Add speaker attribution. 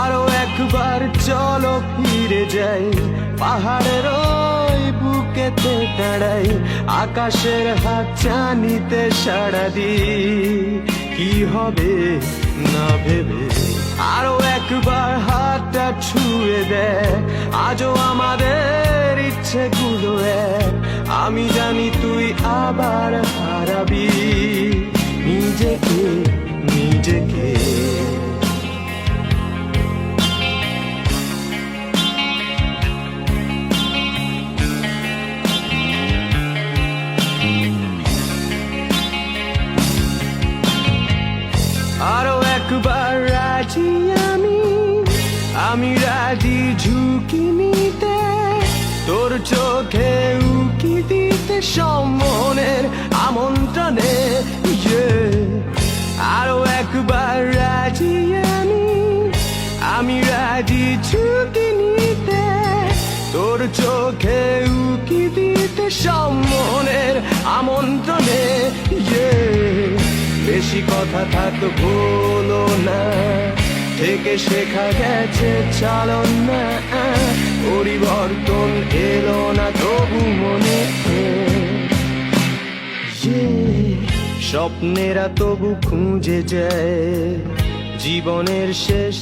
Speaker 1: আরো একবার চলো ফিরে যাই, পাহাড়ের ওই বুকেতে দাঁড়াই, আকাশের হাত চানিতে সাড়া দি, কি হবে না ভেবে। আরো একবার হাতটা ছুঁয়ে দেয়, আজও আমাদের ইচ্ছেগুলো এক, আমি জানি তুই আবার হারাবি নিজেকে নিজেকে। আরো একবার রাজি আমি রাজি ঝুঁকি নিতে, তোর চোখে উকি দিতে সম্মনের আমন্ত্রণে। আরো একবার রাজি আমি রাজি ঝুঁকি নিতে, তোর চোখে উকি দিতে সম্মনের আমন্ত্রণে। বেশি কথা থাক বলো না, থেকে শেখা গেছে চালন না, পরিবর্তন এলো না তবু মনে। স্বপ্নেরা তবু খুঁজে যায় জীবনের শেষ